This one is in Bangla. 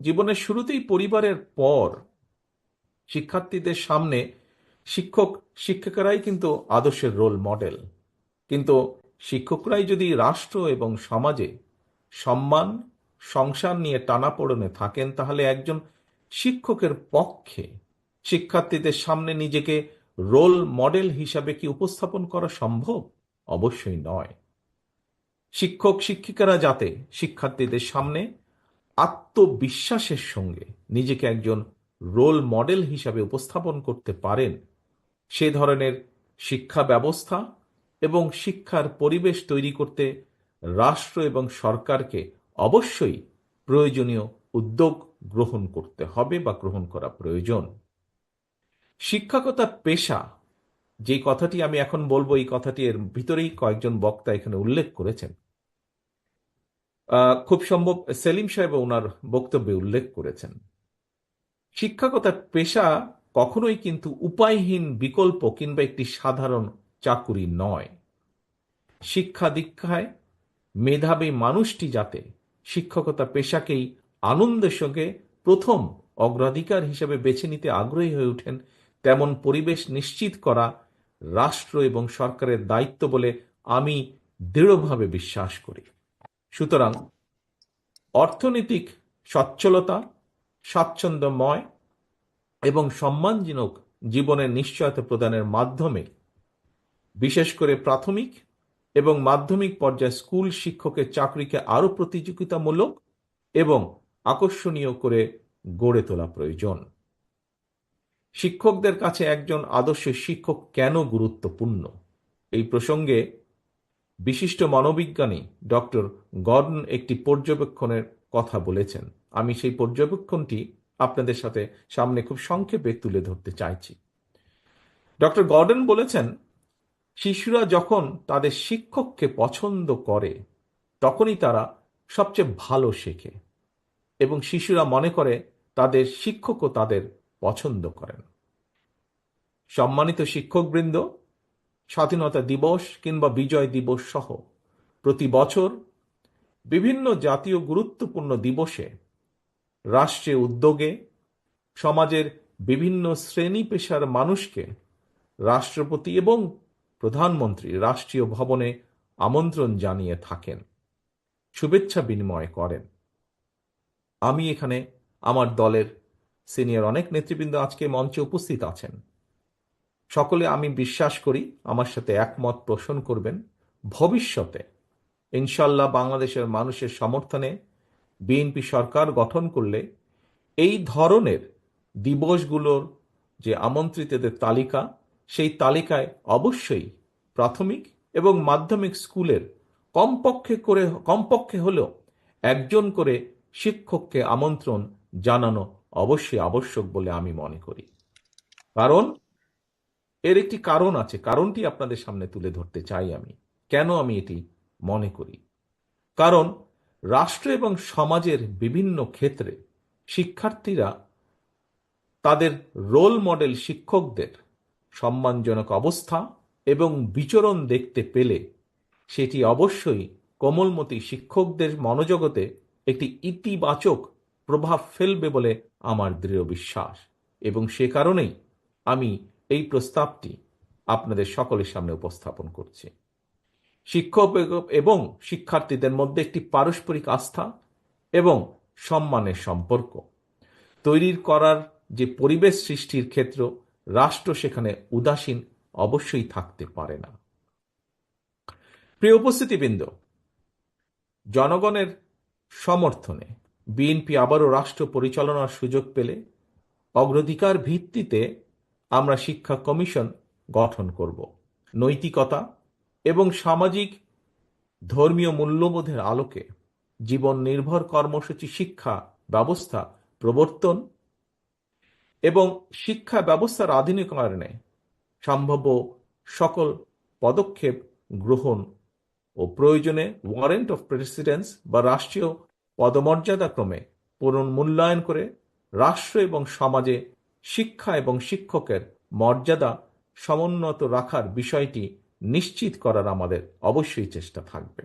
জীবনের শুরুতেই পরিবারের পর শিক্ষার্থীদের সামনে শিক্ষক শিক্ষিকারাই কিন্তু আদর্শের রোল মডেল। কিন্তু শিক্ষকরাই যদি রাষ্ট্র এবং সমাজে সম্মান সংসার নিয়ে টানাপোড়েনে থাকেন, তাহলে একজন শিক্ষকের পক্ষে শিক্ষার্থীদের সামনে নিজেকে রোল মডেল হিসাবে কি উপস্থাপন করা সম্ভব? অবশ্যই নয়। শিক্ষক শিক্ষিকারা যাতে শিক্ষার্থীদের সামনে আত্মবিশ্বাসের সঙ্গে নিজেকে একজন রোল মডেল হিসাবে উপস্থাপন করতে পারেন, সে ধরনের শিক্ষা ব্যবস্থা এবং শিক্ষার পরিবেশ তৈরি করতে রাষ্ট্র এবং সরকারকে অবশ্যই প্রয়োজনীয় উদ্যোগ গ্রহণ করতে হবে বা গ্রহণ করা প্রয়োজন। শিক্ষকতা পেশা, যে কথাটি আমি এখন বলবো, এই কথাটি এর ভিতরেই কয়েকজন বক্তা এখানে উল্লেখ করেছেন। খুব সম্ভব সেলিম সাহেব ওনার বক্তব্যে উল্লেখ করেছেন, শিক্ষকতার পেশা কখনোই কিন্তু উপায়হীন বিকল্প কিংবা একটি সাধারণ চাকুরি নয়। শিক্ষা দীক্ষায় মেধাবী মানুষটি যাতে শিক্ষকতা পেশাকেই আনন্দের সঙ্গে প্রথম অগ্রাধিকার হিসেবে বেছে নিতে আগ্রহী হয়ে ওঠেন, তেমন পরিবেশ নিশ্চিত করা রাষ্ট্র এবং সরকারের দায়িত্ব বলে আমি দৃঢ়ভাবে বিশ্বাস করি। সুতরাং অর্থনৈতিক সচ্ছলতা, স্বাচ্ছন্দ্যময় এবং সম্মানজনক জীবনের নিশ্চয়তা প্রদানের মাধ্যমে বিশেষ করে প্রাথমিক এবং মাধ্যমিক পর্যায়ে স্কুল শিক্ষকের চাকরিকে আরও প্রতিযোগিতামূলক এবং আকর্ষণীয় করে গড়ে তোলা প্রয়োজন। শিক্ষকদের কাছে একজন আদর্শ শিক্ষক কেন গুরুত্বপূর্ণ? এই প্রসঙ্গে বিশিষ্ট মনোবিজ্ঞানী ডক্টর গর্ডন একটি পর্যবেক্ষণের কথা বলেছেন। আমি সেই পর্যবেক্ষণটি আপনাদের সাথে সামনে খুব সংক্ষেপে তুলে ধরতে চাইছি। ডক্টর গর্ডন বলেছেন, শিশুরা যখন তাদের শিক্ষককে পছন্দ করে তখনই তারা সবচেয়ে ভালো শেখে এবং শিশুরা মনে করে তাদের শিক্ষকও তাদের পছন্দ করেন। সম্মানিত শিক্ষকবৃন্দ, স্বাধীনতা দিবস কিংবা বিজয় দিবস সহ প্রতি বছর বিভিন্ন জাতীয় গুরুত্বপূর্ণ দিবসে রাষ্ট্রীয় উদ্যোগে সমাজের বিভিন্ন শ্রেণী পেশার মানুষকে রাষ্ট্রপতি এবং প্রধানমন্ত্রী রাষ্ট্রীয় ভবনে আমন্ত্রণ জানিয়ে থাকেন, শুভেচ্ছা বিনিময় করেন। আমি এখানে আমার দলের সিনিয়র অনেক নেতৃবৃন্দ আজকে মঞ্চে উপস্থিত আছেন। সকলে আমি বিশ্বাস করি আমার সাথে একমত পোষণ করবেন, ভবিষ্যতে ইনশাল্লাহ বাংলাদেশের মানুষের সমর্থনে বিএনপি সরকার গঠন করলে এই ধরনের দিবসগুলোর যে আমন্ত্রিতদের তালিকা, সেই তালিকায় অবশ্যই প্রাথমিক এবং মাধ্যমিক স্কুলের কমপক্ষে হলেও একজন করে শিক্ষককে আমন্ত্রণ জানানো অবশ্যই আবশ্যক বলে আমি মনে করি। কারণ এর একটি কারণ আছে, কারণটি আপনাদের সামনে তুলে ধরতে চাই আমি। কেন আমি এটি মনে করি? কারণ রাষ্ট্র এবং সমাজের বিভিন্ন ক্ষেত্রে শিক্ষার্থীরা তাদের রোল মডেল শিক্ষকদের সম্মানজনক অবস্থা এবং বিচরণ দেখতে পেলে সেটি অবশ্যই কোমলমতি শিক্ষকদের মনোজগতে একটি ইতিবাচক প্রভাব ফেলবে বলে আমার দৃঢ় বিশ্বাস, এবং সে কারণেই আমি এই প্রস্তাবটি আপনাদের সকলের সামনে উপস্থাপন করছি। শিক্ষক এবং শিক্ষার্থীদের মধ্যে একটি পারস্পরিক আস্থা এবং সম্মানের সম্পর্ক তৈরি করার যে পরিবেশ সৃষ্টির ক্ষেত্র, রাষ্ট্র সেখানে উদাসীন অবশ্যই থাকতে পারে না। প্রিয় উপস্থিতিবৃন্দ, জনগণের সমর্থনে বিএনপি আবারও রাষ্ট্র পরিচালনার সুযোগ পেলে অগ্রাধিকার ভিত্তিতে আমরা শিক্ষা কমিশন গঠন করব। নৈতিকতা এবং সামাজিক ধর্মীয় মূল্যবোধের আলোকে জীবন নির্ভর কর্মসূচি শিক্ষা ব্যবস্থা প্রবর্তন এবং শিক্ষা ব্যবস্থার আধুনিকায়নে সম্ভাব্য সকল পদক্ষেপ গ্রহণ ও প্রয়োজনে ওয়ারেন্ট অফ প্রেসিডেন্স বা রাষ্ট্রীয় পদমর্যাদাক্রমে পুনর্মূল্যায়ন করে রাষ্ট্র এবং সমাজে শিক্ষা এবং শিক্ষকের মর্যাদা সমুন্নত রাখার বিষয়টি নিশ্চিত করার আমাদের অবশ্যই চেষ্টা থাকবে।